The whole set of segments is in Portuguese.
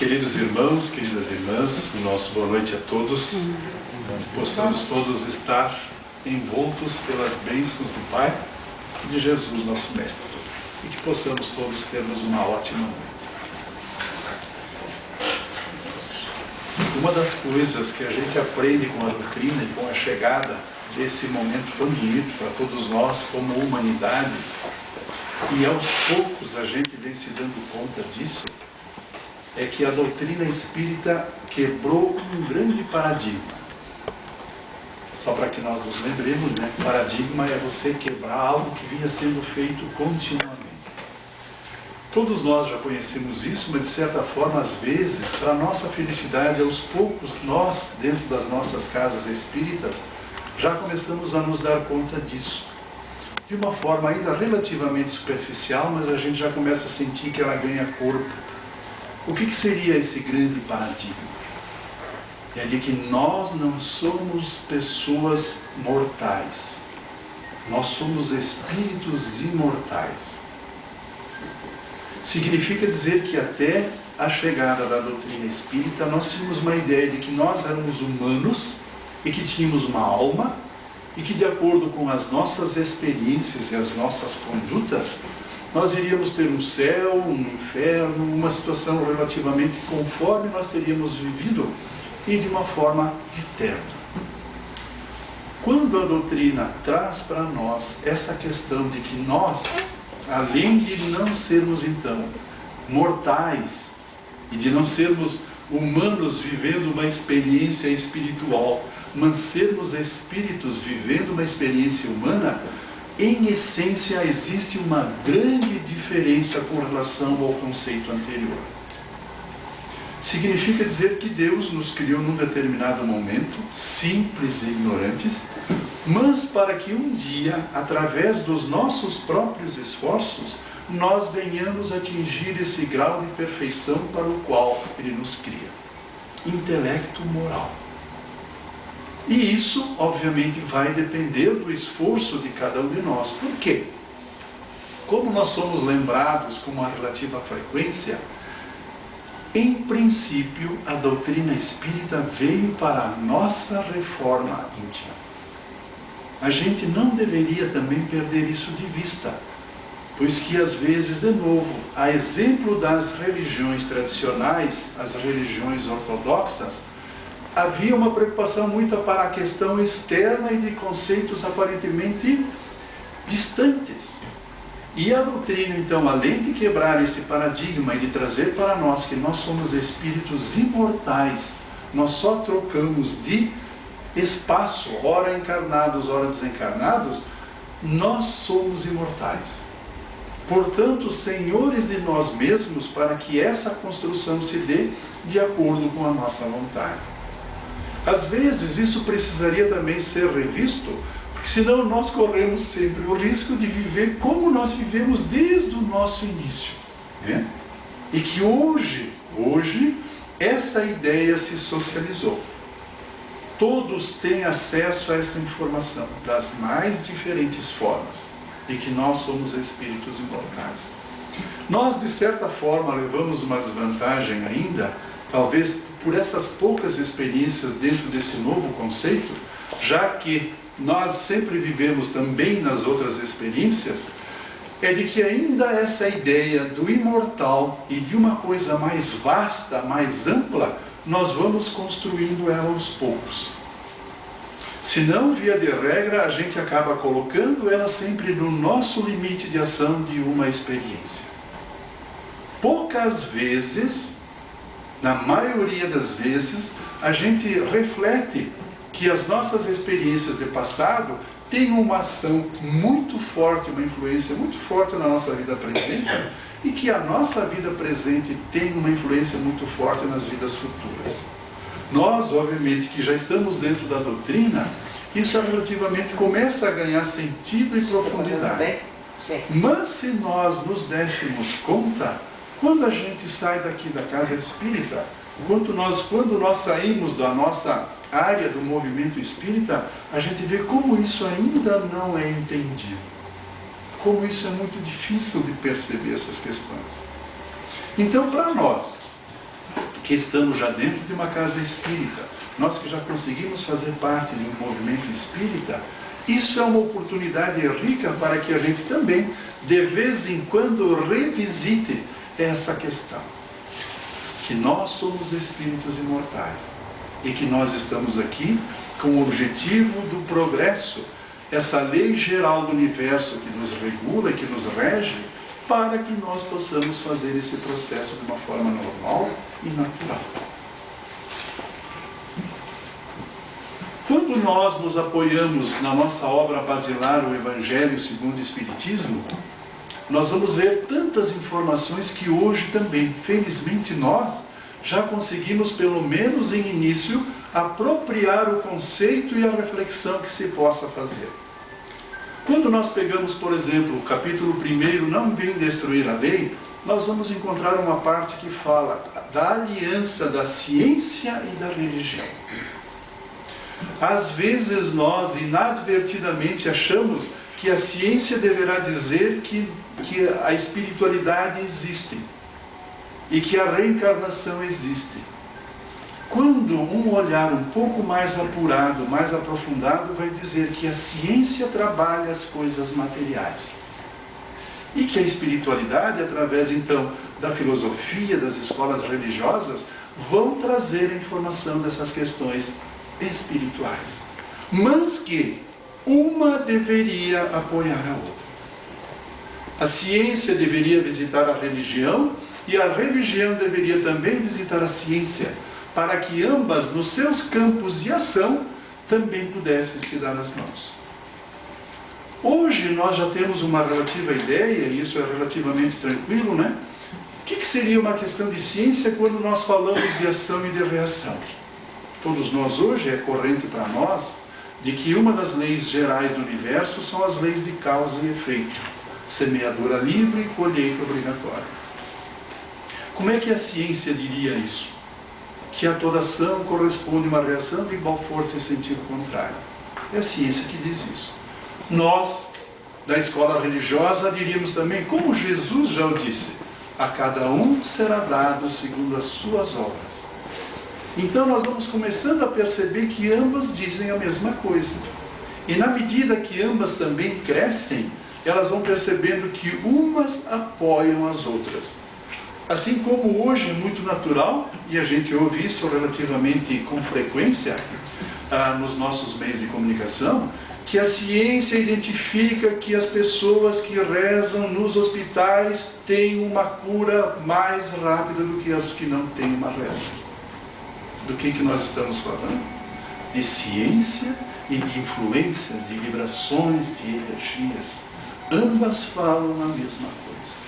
Queridos irmãos, queridas irmãs, nosso boa noite a todos. Possamos todos estar envoltos pelas bênçãos do Pai e de Jesus, nosso Mestre. E que possamos todos termos uma ótima noite. Uma das coisas que a gente aprende com a doutrina e com a chegada desse momento tão bonito para todos nós como humanidade, e aos poucos a gente vem se dando conta disso, é que a doutrina espírita quebrou um grande paradigma. Só para que nós nos lembremos, né? Paradigma é você quebrar algo que vinha sendo feito continuamente. Todos nós já conhecemos isso, mas de certa forma, às vezes, para nossa felicidade, aos poucos, nós, dentro das nossas casas espíritas, já começamos a nos dar conta disso. De uma forma ainda relativamente superficial, mas a gente já começa a sentir que ela ganha corpo. O que seria esse grande paradigma? É de que nós não somos pessoas mortais. Nós somos espíritos imortais. Significa dizer que até a chegada da doutrina espírita, nós tínhamos uma ideia de que nós éramos humanos e que tínhamos uma alma e que, de acordo com as nossas experiências e as nossas condutas, nós iríamos ter um céu, um inferno, uma situação relativamente conforme nós teríamos vivido e de uma forma eterna. Quando a doutrina traz para nós esta questão de que nós, além de não sermos então mortais e de não sermos humanos vivendo uma experiência espiritual, mas sermos espíritos vivendo uma experiência humana, em essência existe uma grande diferença com relação ao conceito anterior. Significa dizer que Deus nos criou num determinado momento, simples e ignorantes, mas para que um dia, através dos nossos próprios esforços, nós venhamos atingir esse grau de perfeição para o qual Ele nos cria. Intelecto moral. E isso, obviamente, vai depender do esforço de cada um de nós. Por quê? Como nós somos lembrados com uma relativa frequência, em princípio, a doutrina espírita veio para a nossa reforma íntima. A gente não deveria também perder isso de vista, pois que às vezes, de novo, a exemplo das religiões tradicionais, as religiões ortodoxas, havia uma preocupação muito para a questão externa e de conceitos aparentemente distantes. E a doutrina, então, além de quebrar esse paradigma e de trazer para nós que nós somos espíritos imortais, nós só trocamos de espaço, ora encarnados, ora desencarnados, nós somos imortais. Portanto, senhores de nós mesmos, para que essa construção se dê de acordo com a nossa vontade. Às vezes isso precisaria também ser revisto, porque senão nós corremos sempre o risco de viver como nós vivemos desde o nosso início, né? E que hoje essa ideia se socializou. Todos têm acesso a essa informação, das mais diferentes formas, de que nós somos espíritos imortais. Nós, de certa forma, levamos uma desvantagem ainda, talvez por essas poucas experiências dentro desse novo conceito, já que nós sempre vivemos também nas outras experiências, é de que ainda essa ideia do imortal e de uma coisa mais vasta, mais ampla, nós vamos construindo ela aos poucos. Se não, via de regra, a gente acaba colocando ela sempre no nosso limite de ação de uma experiência. Poucas vezes, na maioria das vezes, a gente reflete que as nossas experiências de passado têm uma ação muito forte, uma influência muito forte na nossa vida presente, e que a nossa vida presente tem uma influência muito forte nas vidas futuras. Nós, obviamente, que já estamos dentro da doutrina, isso relativamente começa a ganhar sentido e profundidade. Mas se nós nos dessemos conta, quando a gente sai daqui da casa espírita, quando nós saímos da nossa área do movimento espírita, a gente vê como isso ainda não é entendido. Como isso é muito difícil de perceber essas questões. Então, para nós, que estamos já dentro de uma casa espírita, nós que já conseguimos fazer parte de um movimento espírita, isso é uma oportunidade rica para que a gente também, de vez em quando, revisite essa questão. Que nós somos espíritos imortais e que nós estamos aqui com o objetivo do progresso, essa lei geral do universo que nos regula, que nos rege, para que nós possamos fazer esse processo de uma forma normal e natural. Quando nós nos apoiamos na nossa obra basilar, o Evangelho segundo o Espiritismo, nós vamos ver tantas informações que hoje também, felizmente nós, já conseguimos, pelo menos em início, apropriar o conceito e a reflexão que se possa fazer. Quando nós pegamos, por exemplo, o capítulo 1, Não Vem Destruir a Lei, nós vamos encontrar uma parte que fala da aliança da ciência e da religião. Às vezes nós, inadvertidamente, achamos que a ciência deverá dizer que a espiritualidade existe e que a reencarnação existe. Quando um olhar um pouco mais apurado, mais aprofundado, vai dizer que a ciência trabalha as coisas materiais. E que a espiritualidade, através então da filosofia, das escolas religiosas, vão trazer a informação dessas questões espirituais. Mas que uma deveria apoiar a outra. A ciência deveria visitar a religião e a religião deveria também visitar a ciência, para que ambas, nos seus campos de ação, também pudessem se dar as mãos. Hoje nós já temos uma relativa ideia, e isso é relativamente tranquilo, né? O que seria uma questão de ciência quando nós falamos de ação e de reação? Todos nós hoje, é corrente para nós, de que uma das leis gerais do universo são as leis de causa e efeito. Semeadura livre e colheita obrigatória. Como é que a ciência diria isso? Que a toda ação corresponde a uma reação de igual força e sentido contrário. É a ciência que diz isso. Nós, da escola religiosa, diríamos também, como Jesus já o disse, a cada um será dado segundo as suas obras. Então nós vamos começando a perceber que ambas dizem a mesma coisa. E na medida que ambas também crescem, elas vão percebendo que umas apoiam as outras. Assim como hoje é muito natural, e a gente ouve isso relativamente com frequência nos nossos meios de comunicação, que a ciência identifica que as pessoas que rezam nos hospitais têm uma cura mais rápida do que as que não têm uma reza. Do que nós estamos falando? De ciência e de influências, de vibrações, de energias. Ambas falam a mesma coisa.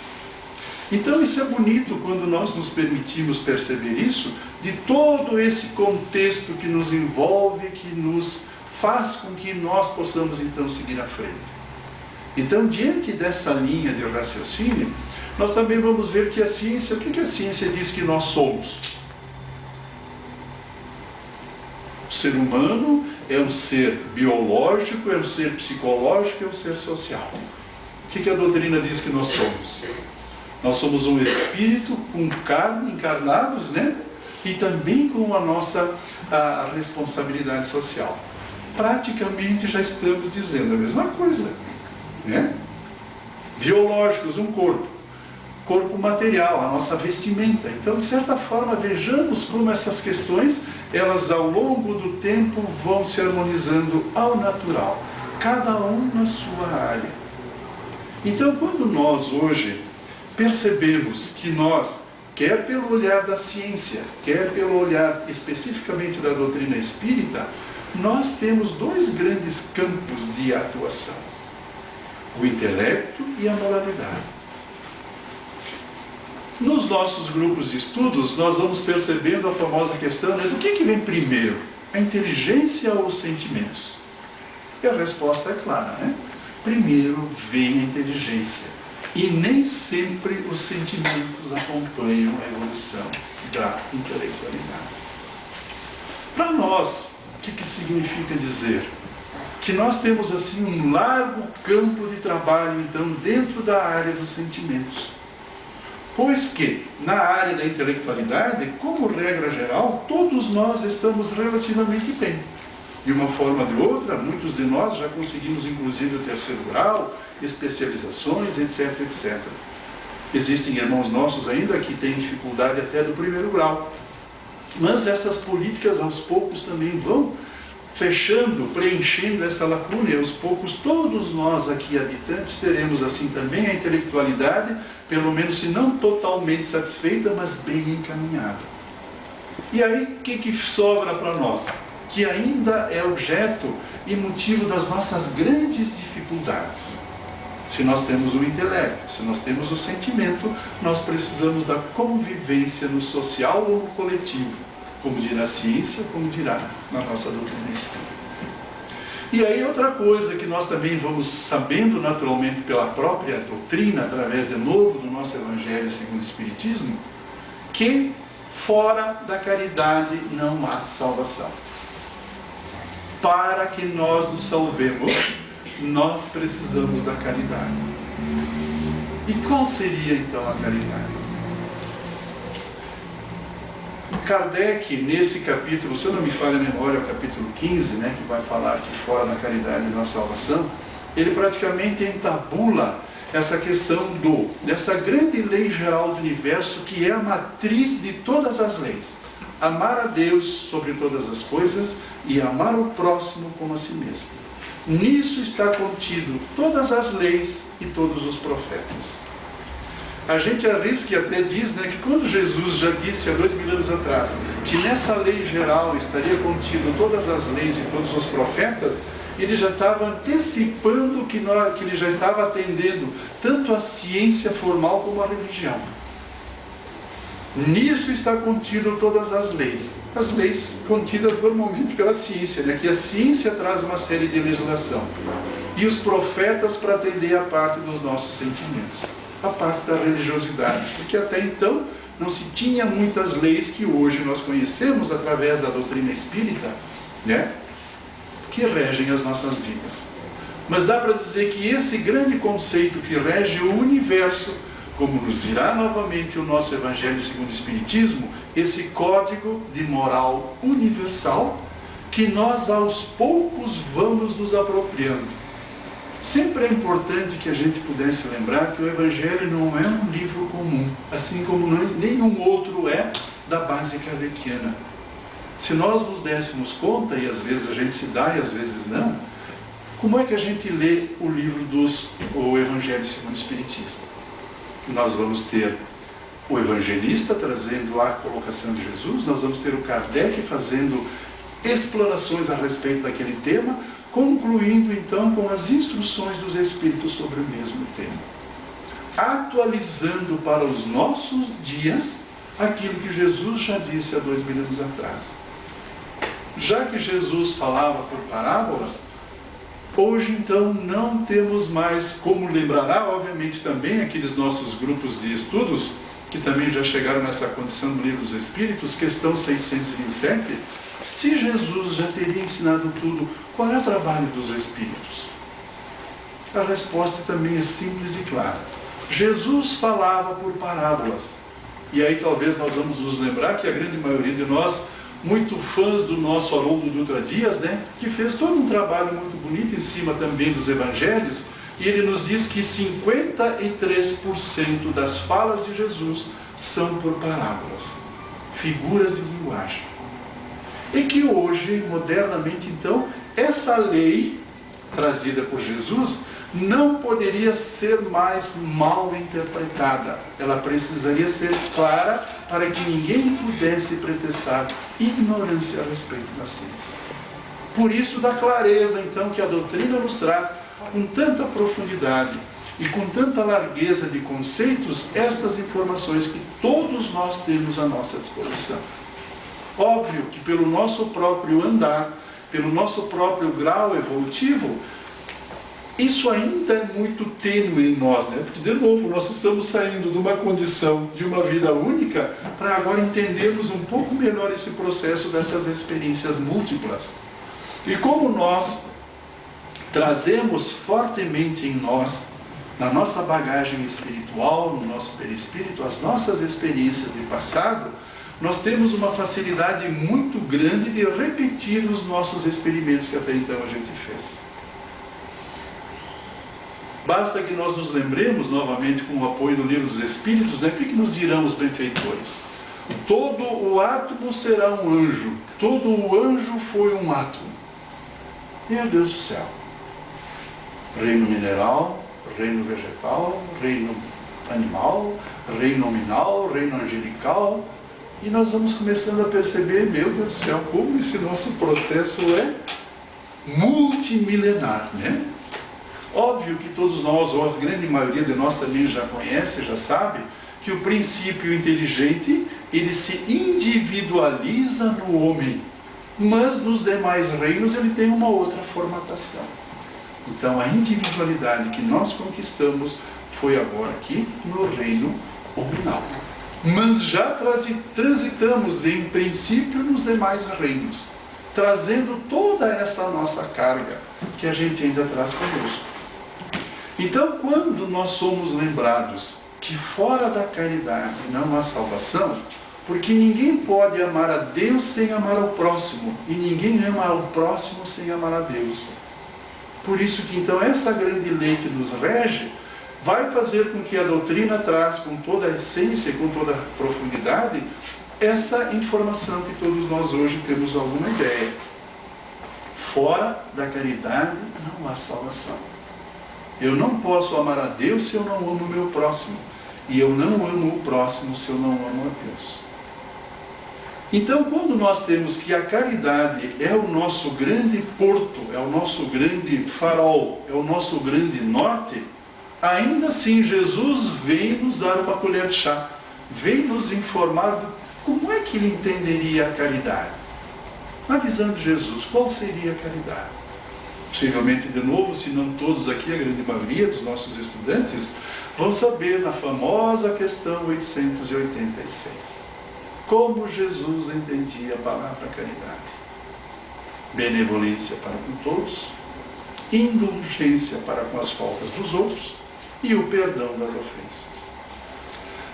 Então isso é bonito quando nós nos permitimos perceber isso, de todo esse contexto que nos envolve, que nos faz com que nós possamos então seguir à frente. Então, diante dessa linha de raciocínio, nós também vamos ver que a ciência, o que a ciência diz que nós somos? O ser humano é um ser biológico, é um ser psicológico, é um ser social. O que a doutrina diz que nós somos? Nós somos um espírito com carne, encarnados, né? E também com a nossa responsabilidade social. Praticamente já estamos dizendo a mesma coisa, né? Biológicos, um corpo material, a nossa vestimenta. Então, de certa forma, vejamos como essas questões, elas ao longo do tempo vão se harmonizando ao natural, cada um na sua área. Então, quando nós hoje percebemos que nós, quer pelo olhar da ciência, quer pelo olhar especificamente da doutrina espírita, nós temos dois grandes campos de atuação: o intelecto e a moralidade. Nos nossos grupos de estudos, nós vamos percebendo a famosa questão, né, do que vem primeiro, a inteligência ou os sentimentos? E a resposta é clara, né? Primeiro vem a inteligência. E nem sempre os sentimentos acompanham a evolução da intelectualidade. Para nós, o que significa dizer? Que nós temos assim um largo campo de trabalho, então, dentro da área dos sentimentos. Pois que, na área da intelectualidade, como regra geral, todos nós estamos relativamente bem. De uma forma ou de outra, muitos de nós já conseguimos inclusive o terceiro grau, especializações, etc, etc. Existem irmãos nossos ainda que têm dificuldade até do primeiro grau. Mas essas políticas aos poucos também vão fechando, preenchendo essa lacuna, e aos poucos todos nós aqui habitantes teremos assim também a intelectualidade, pelo menos se não totalmente satisfeita, mas bem encaminhada. E aí o que sobra para nós? Que ainda é objeto e motivo das nossas grandes dificuldades. Se nós temos o intelecto, se nós temos o sentimento, nós precisamos da convivência no social ou no coletivo, como dirá a ciência, como dirá na nossa doutrina espírita. E aí outra coisa que nós também vamos sabendo naturalmente pela própria doutrina, através de novo do nosso Evangelho segundo o Espiritismo, que fora da caridade não há salvação. Para que nós nos salvemos, nós precisamos da caridade. E qual seria então a caridade? Kardec, nesse capítulo, se eu não me falha a memória, é o capítulo 15, que vai falar que fora da caridade não há salvação, ele praticamente entabula essa questão dessa grande lei geral do universo, que é a matriz de todas as leis. Amar a Deus sobre todas as coisas e amar o próximo como a si mesmo. Nisso está contido todas as leis e todos os profetas. A gente arrisca e até diz que quando Jesus já disse há 2000 anos atrás que nessa lei geral estaria contido todas as leis e todos os profetas, ele já estava antecipando que ele já estava atendendo tanto a ciência formal como a religião. Nisso está contido todas as leis contidas normalmente pela ciência, que a ciência traz uma série de legislação, e os profetas para atender a parte dos nossos sentimentos, a parte da religiosidade, porque até então não se tinha muitas leis que hoje nós conhecemos através da doutrina espírita, que regem as nossas vidas. Mas dá para dizer que esse grande conceito que rege o universo, como nos dirá novamente o nosso Evangelho segundo o Espiritismo, esse código de moral universal, que nós aos poucos vamos nos apropriando. Sempre é importante que a gente pudesse lembrar que o Evangelho não é um livro comum, assim como nenhum outro é da base kardeciana. Se nós nos dessemos conta, e às vezes a gente se dá e às vezes não, como é que a gente lê o Evangelho segundo o Espiritismo? Nós vamos ter o evangelista trazendo a colocação de Jesus, nós vamos ter o Kardec fazendo explanações a respeito daquele tema, concluindo então com as instruções dos Espíritos sobre o mesmo tema, atualizando para os nossos dias aquilo que Jesus já disse há 2000 anos atrás. Já que Jesus falava por parábolas, hoje, então, não temos mais como lembrará, obviamente, também aqueles nossos grupos de estudos, que também já chegaram nessa condição no Livro dos Espíritos, questão 627, se Jesus já teria ensinado tudo, qual é o trabalho dos Espíritos? A resposta também é simples e clara. Jesus falava por parábolas. E aí talvez nós vamos nos lembrar que a grande maioria de nós, muito fãs do nosso Haroldo Dutra Dias, que fez todo um trabalho muito bonito em cima também dos evangelhos, e ele nos diz que 53% das falas de Jesus são por parábolas, figuras de linguagem. E que hoje, modernamente então, essa lei trazida por Jesus não poderia ser mais mal interpretada. Ela precisaria ser clara para que ninguém pudesse pretextar ignorância a respeito das leis. Por isso, da clareza, então, que a doutrina nos traz, com tanta profundidade e com tanta largueza de conceitos, estas informações que todos nós temos à nossa disposição. Óbvio que pelo nosso próprio andar, pelo nosso próprio grau evolutivo, isso ainda é muito tênue em nós, porque, de novo, nós estamos saindo de uma condição de uma vida única para agora entendermos um pouco melhor esse processo dessas experiências múltiplas. E como nós trazemos fortemente em nós na nossa bagagem espiritual, no nosso perispírito, as nossas experiências de passado, nós temos uma facilidade muito grande de repetir os nossos experimentos que até então a gente fez. Basta que nós nos lembremos, novamente com o apoio do Livro dos Espíritos, né? O que nos dirão os benfeitores? Todo o átomo será um anjo, todo o anjo foi um átomo. Meu Deus do céu! Reino mineral, reino vegetal, reino animal, reino nominal, reino angelical. E nós vamos começando a perceber, meu Deus do céu, como esse nosso processo é multimilenar, né? Óbvio que todos nós, ou a grande maioria de nós também já conhece, já sabe, que o princípio inteligente, ele se individualiza no homem, mas nos demais reinos ele tem uma outra formatação. Então a individualidade que nós conquistamos foi agora aqui no reino nominal. Mas já transitamos em princípio nos demais reinos, trazendo toda essa nossa carga que a gente ainda traz conosco. Então, quando nós somos lembrados que fora da caridade não há salvação, porque ninguém pode amar a Deus sem amar ao próximo, e ninguém ama ao próximo sem amar a Deus. Por isso que então essa grande lei que nos rege vai fazer com que a doutrina traz com toda a essência e com toda a profundidade essa informação que todos nós hoje temos alguma ideia. Fora da caridade não há salvação. Eu não posso amar a Deus se eu não amo o meu próximo. E eu não amo o próximo se eu não amo a Deus. Então, quando nós temos que a caridade é o nosso grande porto, é o nosso grande farol, é o nosso grande norte, ainda assim Jesus vem nos dar uma colher de chá, vem nos informar de como é que ele entenderia a caridade. Na visão de Jesus, qual seria a caridade? Possivelmente, de novo, se não todos aqui, a grande maioria dos nossos estudantes, vão saber na famosa questão 886. Como Jesus entendia a palavra caridade. Benevolência para com todos, indulgência para com as faltas dos outros e o perdão das ofensas.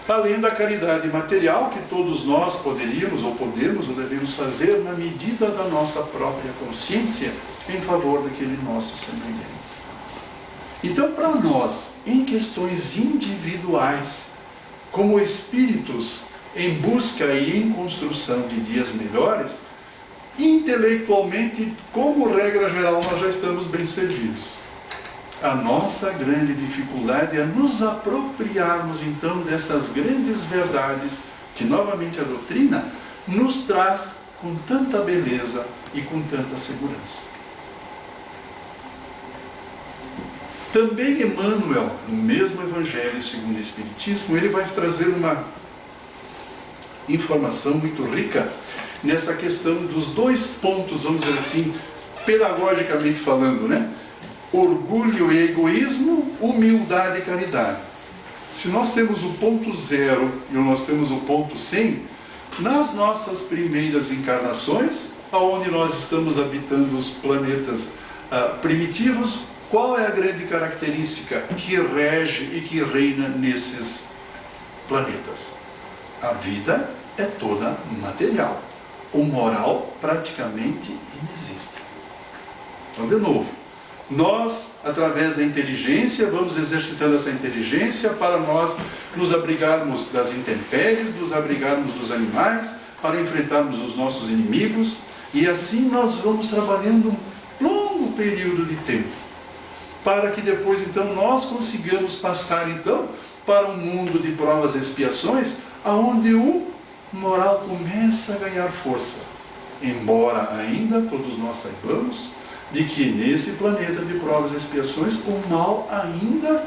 Além da caridade material que todos nós poderíamos ou podemos ou devemos fazer na medida da nossa própria consciência em favor daquele nosso semelhante. Então, para nós, em questões individuais, como espíritos em busca e em construção de dias melhores, intelectualmente, como regra geral, nós já estamos bem servidos. A nossa grande dificuldade é nos apropriarmos, então, dessas grandes verdades que, novamente, a doutrina nos traz com tanta beleza e com tanta segurança. Também Emmanuel, no mesmo Evangelho segundo o Espiritismo, ele vai trazer uma informação muito rica nessa questão dos dois pontos, vamos dizer assim, pedagogicamente falando, né? Orgulho e egoísmo, humildade e caridade. Se nós temos o ponto 0 e nós temos o ponto 100, nas nossas primeiras encarnações, aonde nós estamos habitando os planetas primitivos, qual é a grande característica que rege e que reina nesses planetas? A vida é toda material. O moral praticamente inexiste. Então, de novo, nós, através da inteligência, vamos exercitando essa inteligência para nós nos abrigarmos das intempéries, nos abrigarmos dos animais, para enfrentarmos os nossos inimigos, e assim nós vamos trabalhando um longo período de tempo, para que depois, então, nós consigamos passar, então, para um mundo de provas e expiações, aonde o moral começa a ganhar força. Embora ainda todos nós saibamos de que nesse planeta de provas e expiações o mal ainda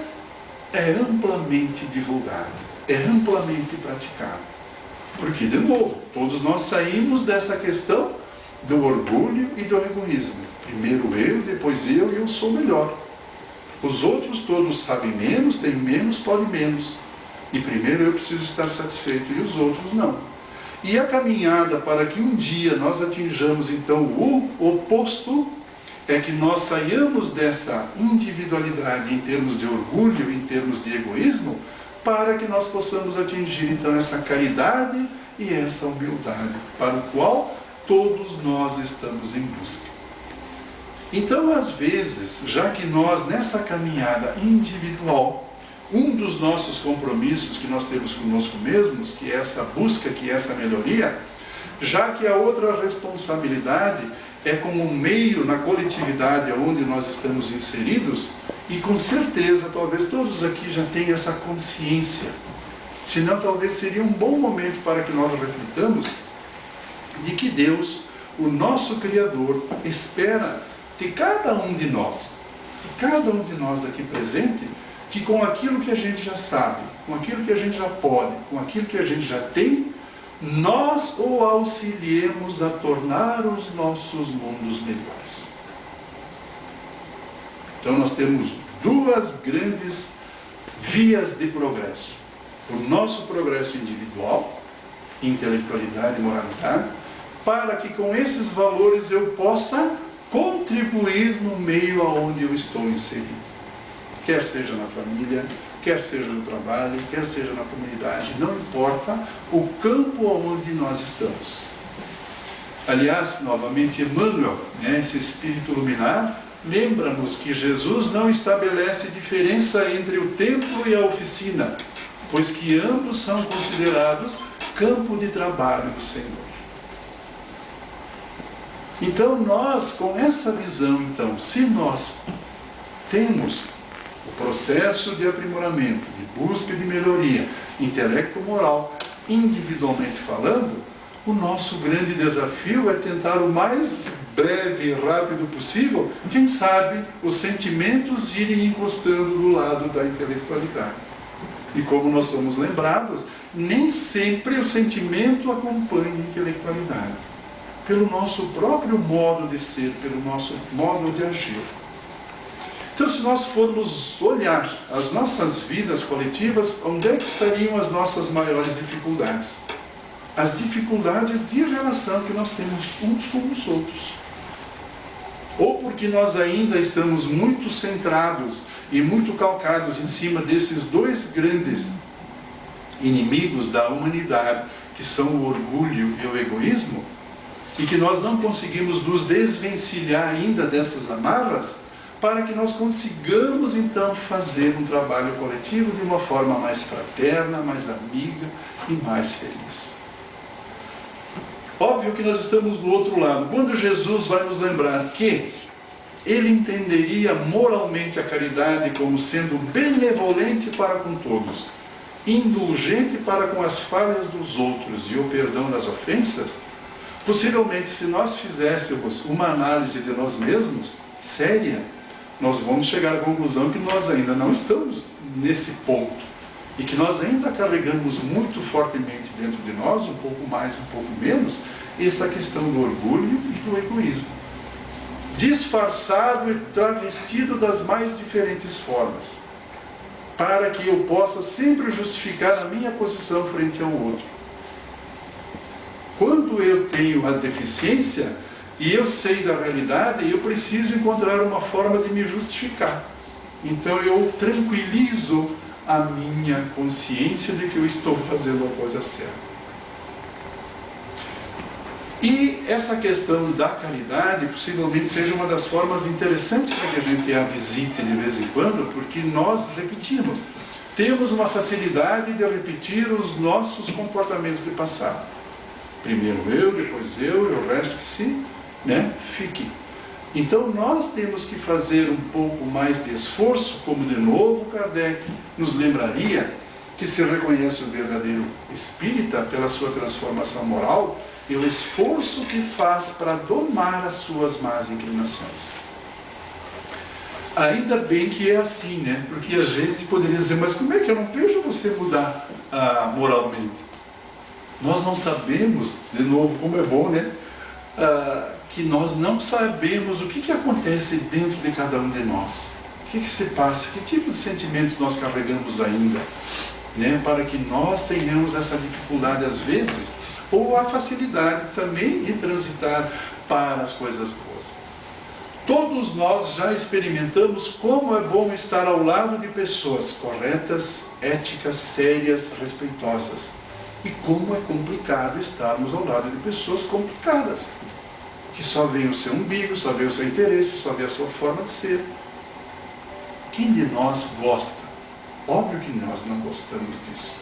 é amplamente divulgado, é amplamente praticado. Porque, de novo, todos nós saímos dessa questão do orgulho e do egoísmo. Primeiro eu, depois eu e eu sou melhor. Os outros todos sabem menos, têm menos, podem menos. E primeiro eu preciso estar satisfeito e os outros não. E a caminhada para que um dia nós atinjamos então o oposto é que nós saiamos dessa individualidade em termos de orgulho, em termos de egoísmo, para que nós possamos atingir então essa caridade e essa humildade, para o qual todos nós estamos em busca. Então, às vezes, já que nós nessa caminhada individual, um dos nossos compromissos que nós temos conosco mesmos, que é essa busca, que é essa melhoria, já que a outra responsabilidade é como um meio na coletividade onde nós estamos inseridos, e com certeza, talvez todos aqui já tenham essa consciência, senão talvez seria um bom momento para que nós reflitamos de que Deus, o nosso Criador, espera de cada um de nós aqui presente, que com aquilo que a gente já sabe, com aquilo que a gente já pode, com aquilo que a gente já tem, nós o auxiliemos a tornar os nossos mundos melhores. Então nós temos duas grandes vias de progresso. O nosso progresso individual, intelectualidade e moralidade, para que com esses valores eu possa contribuir no meio aonde eu estou inserido. Quer seja na família, quer seja no trabalho, quer seja na comunidade, não importa o campo onde nós estamos. Aliás, novamente, Emmanuel, esse espírito luminar, lembra-nos que Jesus não estabelece diferença entre o templo e a oficina, pois que ambos são considerados campo de trabalho do Senhor. Então nós, com essa visão, se nós temos o processo de aprimoramento, de busca de melhoria, intelecto-moral, individualmente falando, o nosso grande desafio é tentar o mais breve e rápido possível, quem sabe, os sentimentos irem encostando do lado da intelectualidade. E como nós somos lembrados, nem sempre o sentimento acompanha a intelectualidade. Pelo nosso próprio modo de ser, pelo nosso modo de agir. Então, se nós formos olhar as nossas vidas coletivas, onde é que estariam as nossas maiores dificuldades? As dificuldades de relação que nós temos uns com os outros. Ou porque nós ainda estamos muito centrados e muito calcados em cima desses dois grandes inimigos da humanidade, que são o orgulho e o egoísmo, e que nós não conseguimos nos desvencilhar ainda dessas amarras, para que nós consigamos então fazer um trabalho coletivo de uma forma mais fraterna, mais amiga e mais feliz. Óbvio que nós estamos do outro lado. Quando Jesus vai nos lembrar que ele entenderia moralmente a caridade como sendo benevolente para com todos, indulgente para com as falhas dos outros e o perdão das ofensas, possivelmente, se nós fizéssemos uma análise de nós mesmos, séria, nós vamos chegar à conclusão que nós ainda não estamos nesse ponto. E que nós ainda carregamos muito fortemente dentro de nós, um pouco mais, um pouco menos, esta questão do orgulho e do egoísmo. Disfarçado e travestido das mais diferentes formas. Para que eu possa sempre justificar a minha posição frente ao outro. Quando eu tenho a deficiência e eu sei da realidade, eu preciso encontrar uma forma de me justificar. Então eu tranquilizo a minha consciência de que eu estou fazendo a coisa certa. E essa questão da caridade possivelmente seja uma das formas interessantes para que a gente a visite de vez em quando, porque nós repetimos. Temos uma facilidade de repetir os nossos comportamentos de passado. Primeiro eu, depois eu e o resto que se fique. Então nós temos que fazer um pouco mais de esforço, como de novo Kardec nos lembraria, que se reconhece o verdadeiro espírita pela sua transformação moral e o esforço que faz para domar as suas más inclinações. Ainda bem que é assim, porque a gente poderia dizer, mas como é que eu não vejo você mudar moralmente? Nós não sabemos, de novo, como é bom, que nós não sabemos o que acontece dentro de cada um de nós. O que se passa, que tipo de sentimentos nós carregamos ainda, para que nós tenhamos essa dificuldade às vezes, ou a facilidade também de transitar para as coisas boas. Todos nós já experimentamos como é bom estar ao lado de pessoas corretas, éticas, sérias, respeitosas. E como é complicado estarmos ao lado de pessoas complicadas, que só veem o seu umbigo, só veem o seu interesse, só veem a sua forma de ser. Quem de nós gosta? Óbvio que nós não gostamos disso.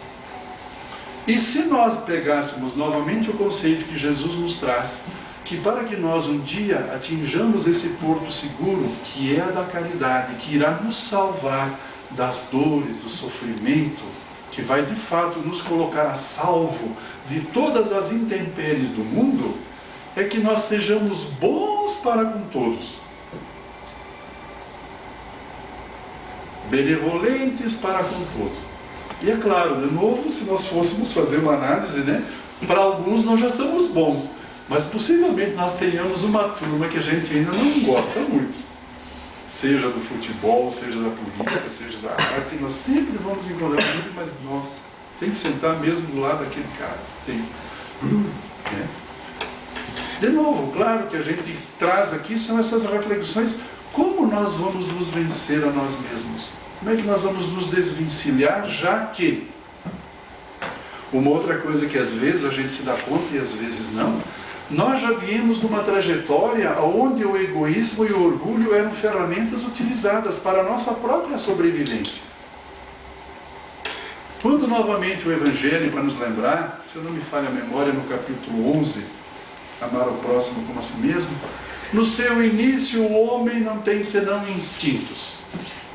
E se nós pegássemos novamente o conceito que Jesus nos traz, que para que nós um dia atinjamos esse porto seguro, que é a da caridade, que irá nos salvar das dores, do sofrimento, que vai de fato nos colocar a salvo de todas as intempéries do mundo, é que nós sejamos bons para com todos, benevolentes para com todos. E é claro, de novo, se nós fôssemos fazer uma análise, para alguns nós já somos bons, mas possivelmente nós tenhamos uma turma que a gente ainda não gosta muito, seja do futebol, seja da política, seja da arte. Nós sempre vamos encontrar gente, mas nossa, tem que sentar mesmo do lado daquele cara. Tem. De novo, claro que a gente traz aqui são essas reflexões. Como nós vamos nos vencer a nós mesmos? Como é que nós vamos nos desvencilhar, já que uma outra coisa que às vezes a gente se dá conta e às vezes não, nós já viemos numa trajetória onde o egoísmo e o orgulho eram ferramentas utilizadas para a nossa própria sobrevivência. Quando novamente o Evangelho, para nos lembrar, se eu não me falha a memória, no capítulo 11, amar o próximo como a si mesmo, no seu início o homem não tem senão instintos.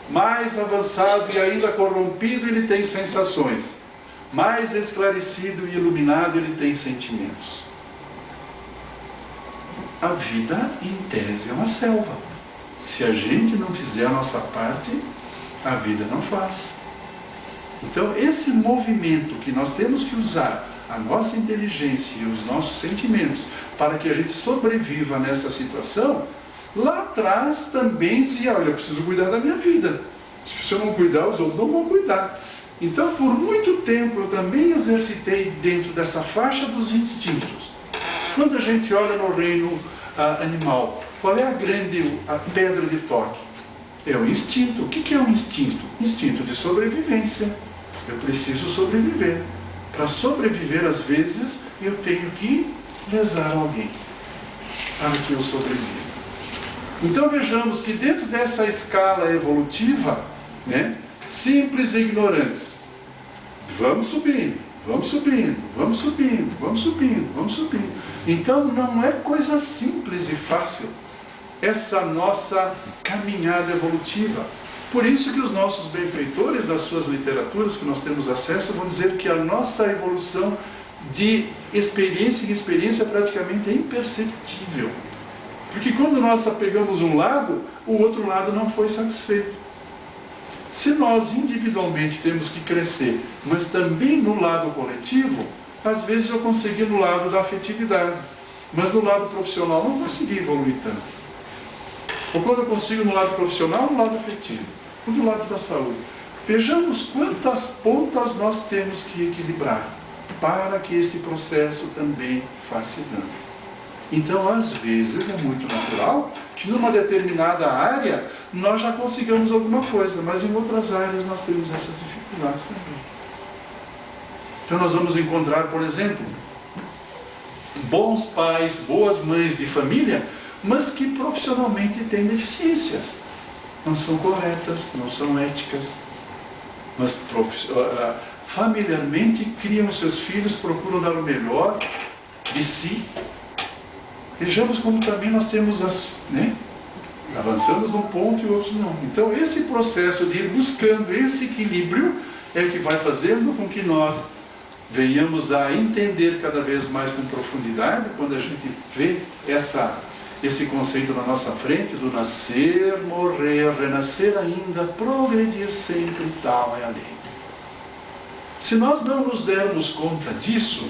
Mais avançado e ainda corrompido ele tem sensações. Mais esclarecido e iluminado ele tem sentimentos. A vida, em tese, é uma selva. Se a gente não fizer a nossa parte, a vida não faz. Então, esse movimento que nós temos que usar a nossa inteligência e os nossos sentimentos para que a gente sobreviva nessa situação, lá atrás também dizia, olha, eu preciso cuidar da minha vida. Se eu não cuidar, os outros não vão cuidar. Então, por muito tempo, eu também exercitei dentro dessa faixa dos instintos. Quando a gente olha no reino animal, qual é a pedra de toque? É o instinto. O que é um instinto? Instinto de sobrevivência. Eu preciso sobreviver. Para sobreviver, às vezes, eu tenho que lesar alguém para que eu sobreviva. Então vejamos que dentro dessa escala evolutiva, simples e ignorantes, vamos subindo, vamos subindo, vamos subindo, vamos subindo, vamos subindo. Então não é coisa simples e fácil essa nossa caminhada evolutiva. Por isso que os nossos benfeitores, das suas literaturas que nós temos acesso, vão dizer que a nossa evolução de experiência em experiência praticamente é imperceptível. Porque quando nós pegamos um lado, o outro lado não foi satisfeito. Se nós individualmente temos que crescer, mas também no lado coletivo, às vezes eu consegui no lado da afetividade, mas no lado profissional não consegui evoluir tanto. Ou quando eu consigo no lado profissional, no lado afetivo, ou no lado da saúde. Vejamos quantas pontas nós temos que equilibrar para que este processo também faça dano. Então, às vezes, é muito natural que numa determinada área nós já consigamos alguma coisa, mas em outras áreas nós temos essas dificuldades também. Então nós vamos encontrar, por exemplo, bons pais, boas mães de família, mas que profissionalmente têm deficiências. Não são corretas, não são éticas, mas familiarmente criam seus filhos, procuram dar o melhor de si. Vejamos como também nós temos avançamos num ponto e outros não. Então esse processo de ir buscando esse equilíbrio é que vai fazendo com que nós venhamos a entender cada vez mais com profundidade, quando a gente vê esse conceito na nossa frente, do nascer, morrer, renascer ainda, progredir sempre, tal é a lei. Se nós não nos dermos conta disso,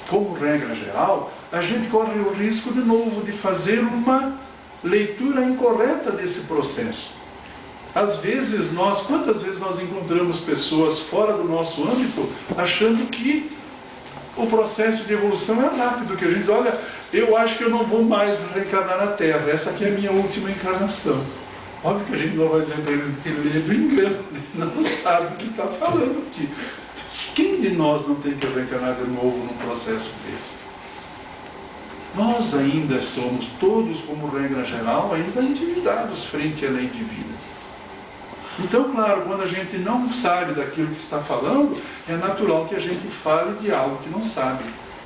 como regra geral, a gente corre o risco de novo de fazer uma leitura incorreta desse processo. Às vezes quantas vezes nós encontramos pessoas fora do nosso âmbito achando que o processo de evolução é rápido, que a gente diz, olha, eu acho que eu não vou mais reencarnar na Terra, essa aqui é a minha última encarnação. Óbvio que a gente não vai dizer para ele que ele é do engano, não sabe o que está falando aqui. Quem de nós não tem que reencarnar de novo num processo desse? Nós ainda somos, todos como regra geral, ainda endividados frente à lei divina. Então, claro, quando a gente não sabe daquilo que está falando, é natural que a gente fale de algo que não sabe.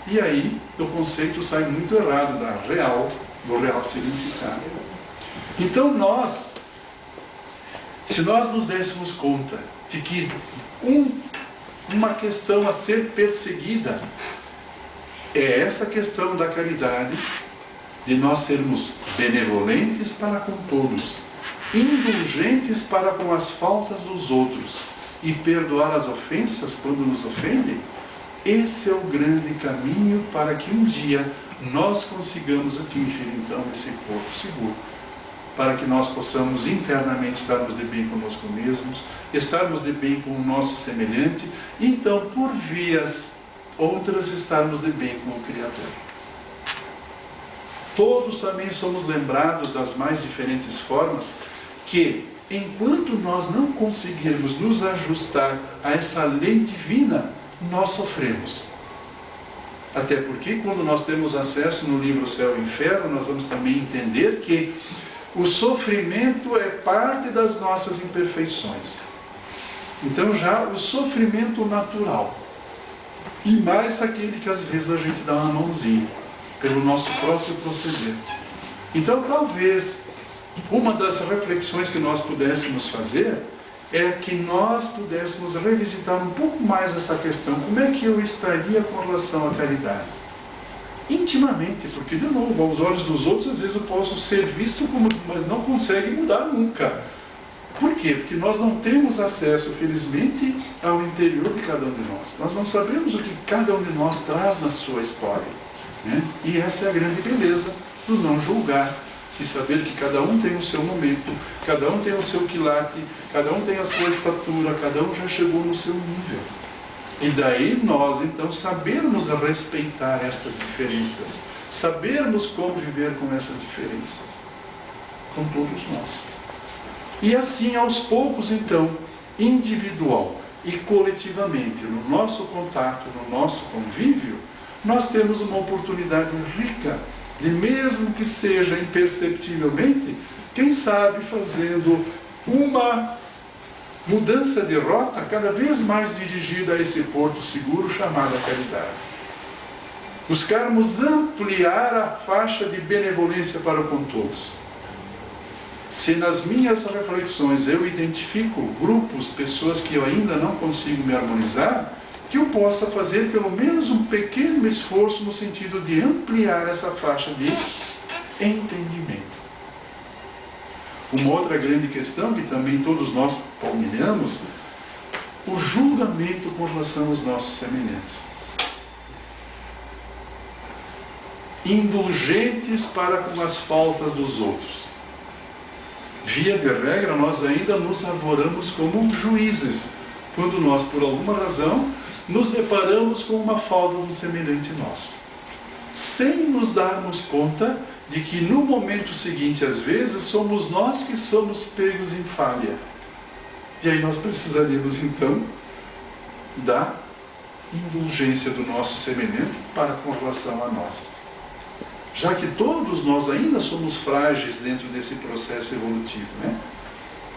E aí, o conceito sai muito errado do real significado. Então, se nós nos dessemos conta de que uma questão a ser perseguida é essa questão da caridade, de nós sermos benevolentes para com todos, indulgentes para com as faltas dos outros e perdoar as ofensas quando nos ofendem, esse é o grande caminho para que um dia nós consigamos atingir então esse porto seguro, para que nós possamos internamente estarmos de bem conosco mesmos, estarmos de bem com o nosso semelhante, e então por vias outras estarmos de bem com o Criador. Todos também somos lembrados das mais diferentes formas que, enquanto nós não conseguirmos nos ajustar a essa lei divina, nós sofremos. Até porque, quando nós temos acesso no livro Céu e Inferno, nós vamos também entender que o sofrimento é parte das nossas imperfeições. Então, já o sofrimento natural, e mais aquele que às vezes a gente dá uma mãozinha, pelo nosso próprio proceder. Então, talvez, uma das reflexões que nós pudéssemos fazer é que nós pudéssemos revisitar um pouco mais essa questão. Como é que eu estaria com relação à caridade? Intimamente, porque, de novo, aos olhos dos outros, às vezes eu posso ser visto como, mas não consegue mudar nunca. Por quê? Porque nós não temos acesso, felizmente, ao interior de cada um de nós. Nós não sabemos o que cada um de nós traz na sua história, né? E essa é a grande beleza do não julgar, de saber que cada um tem o seu momento, cada um tem o seu quilate, cada um tem a sua estatura, cada um já chegou no seu nível. E daí nós, então, sabermos respeitar estas diferenças, sabermos conviver com essas diferenças, com todos nós. E assim, aos poucos, então, individual e coletivamente, no nosso contato, no nosso convívio, nós temos uma oportunidade rica de, mesmo que seja imperceptivelmente, quem sabe fazendo uma mudança de rota cada vez mais dirigida a esse porto seguro chamado caridade. Buscarmos ampliar a faixa de benevolência para com todos. Se nas minhas reflexões eu identifico grupos, pessoas que eu ainda não consigo me harmonizar, que eu possa fazer pelo menos um pequeno esforço no sentido de ampliar essa faixa de entendimento. Uma outra grande questão que também todos nós palmilhamos, o julgamento com relação aos nossos semelhantes. Indulgentes para com as faltas dos outros. Via de regra, nós ainda nos arvoramos como juízes, quando nós, por alguma razão, nos deparamos com uma falta de um semelhante nosso, sem nos darmos conta de que no momento seguinte, às vezes, somos nós que somos pegos em falha. E aí nós precisaríamos, então, da indulgência do nosso semelhante para com relação a nós. Já que todos nós ainda somos frágeis dentro desse processo evolutivo, né?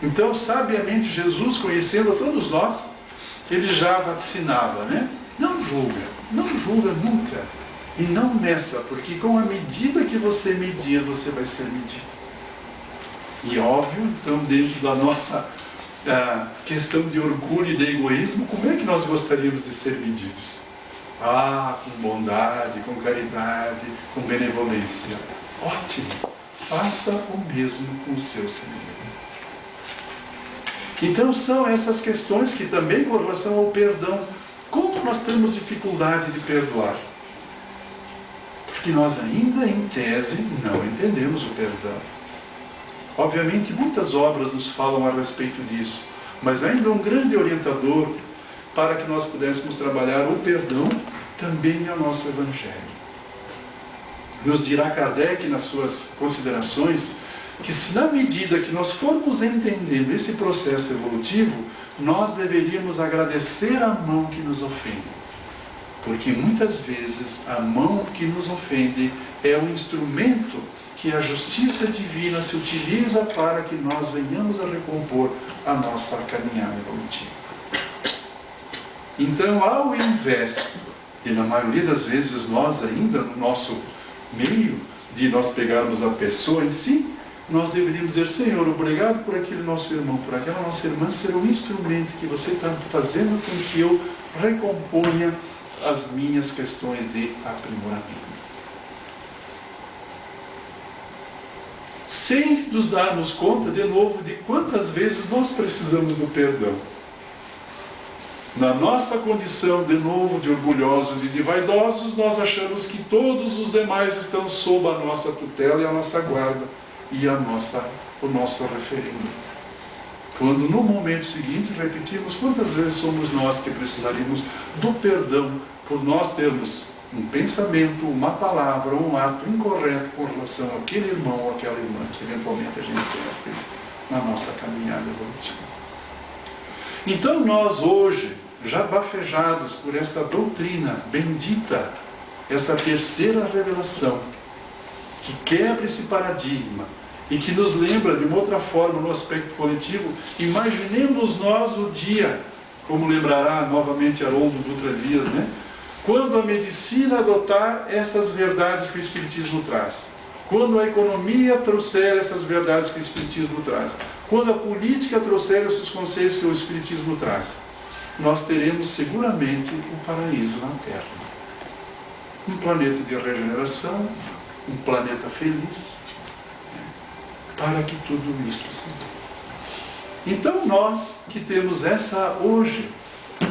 Então, sabiamente, Jesus, conhecendo a todos nós, ele já vacinava, né? Não julga nunca. E não meça, porque com a medida que você medir, você vai ser medido. E óbvio, então, dentro da nossa questão de orgulho e de egoísmo, como é que nós gostaríamos de ser medidos? Com bondade, com caridade, com benevolência. Ótimo! Faça o mesmo com o seu semelhante. Então são essas questões que também, com relação ao perdão, como nós temos dificuldade de perdoar? Porque nós ainda, em tese, não entendemos o perdão. Obviamente, muitas obras nos falam a respeito disso, mas ainda um grande orientador para que nós pudéssemos trabalhar o perdão também é o nosso Evangelho. Nos dirá Kardec nas suas considerações que se na medida que nós formos entendendo esse processo evolutivo, nós deveríamos agradecer a mão que nos ofende. Porque muitas vezes a mão que nos ofende é um instrumento que a justiça divina se utiliza para que nós venhamos a recompor a nossa caminhada evolutiva. Então, ao invés de, na maioria das vezes, nós ainda, no nosso meio, de nós pegarmos a pessoa em si, nós deveríamos dizer: Senhor, obrigado por aquele nosso irmão, por aquela nossa irmã ser um instrumento que você está fazendo com que eu recomponha as minhas questões de aprimoramento. Sem nos darmos conta, de novo, de quantas vezes nós precisamos do perdão. Na nossa condição, de novo, de orgulhosos e de vaidosos, nós achamos que todos os demais estão sob a nossa tutela e a nossa guarda e o nosso referendo. Quando no momento seguinte repetimos quantas vezes somos nós que precisaríamos do perdão por nós termos um pensamento, uma palavra, um ato incorreto com relação àquele irmão ou àquela irmã que eventualmente a gente tenha feito na nossa caminhada evolutiva. Então nós hoje, já bafejados por esta doutrina bendita, essa terceira revelação, que quebra esse paradigma e que nos lembra de uma outra forma no aspecto coletivo, imaginemos nós o dia, como lembrará novamente Haroldo Dutra Dias, quando a medicina adotar essas verdades que o Espiritismo traz, quando a economia trouxer essas verdades que o Espiritismo traz, quando a política trouxer esses conceitos que o Espiritismo traz, nós teremos seguramente um paraíso na Terra. Um planeta de regeneração, um planeta feliz, para que tudo isto se dê. Então nós que temos essa hoje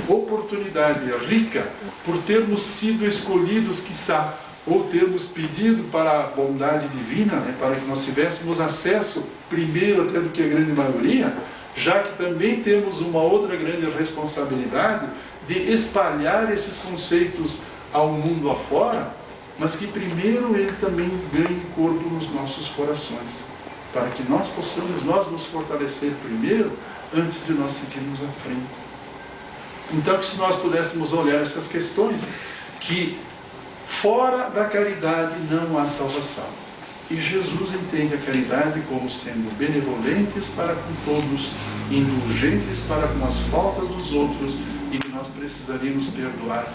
oportunidade rica por termos sido escolhidos, quiçá, ou termos pedido para a bondade divina, para que nós tivéssemos acesso primeiro até do que a grande maioria, já que também temos uma outra grande responsabilidade de espalhar esses conceitos ao mundo afora, mas que primeiro ele também ganhe corpo nos nossos corações, para que nós possamos nos fortalecer primeiro, antes de nós seguirmos à frente. Então, que se nós pudéssemos olhar essas questões, que fora da caridade não há salvação. E Jesus entende a caridade como sendo benevolentes para com todos, indulgentes para com as faltas dos outros, e que nós precisaríamos perdoar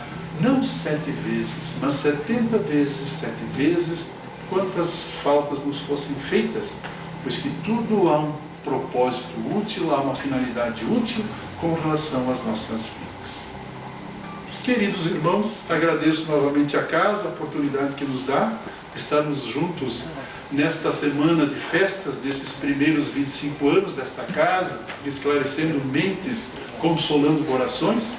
não 7 vezes, mas 70 vezes, 7 vezes, quantas faltas nos fossem feitas, pois que tudo há um propósito útil, há uma finalidade útil com relação às nossas vidas. Queridos irmãos, agradeço novamente a casa, a oportunidade que nos dá de estarmos juntos nesta semana de festas desses primeiros 25 anos desta casa, esclarecendo mentes, consolando corações.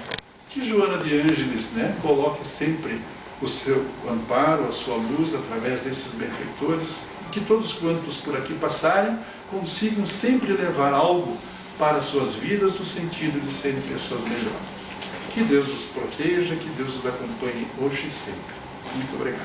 Que Joana de Ângeles coloque sempre o seu amparo, a sua luz através desses benfeitores, que todos quantos por aqui passarem consigam sempre levar algo para as suas vidas no sentido de serem pessoas melhores. Que Deus os proteja, que Deus os acompanhe hoje e sempre. Muito obrigado.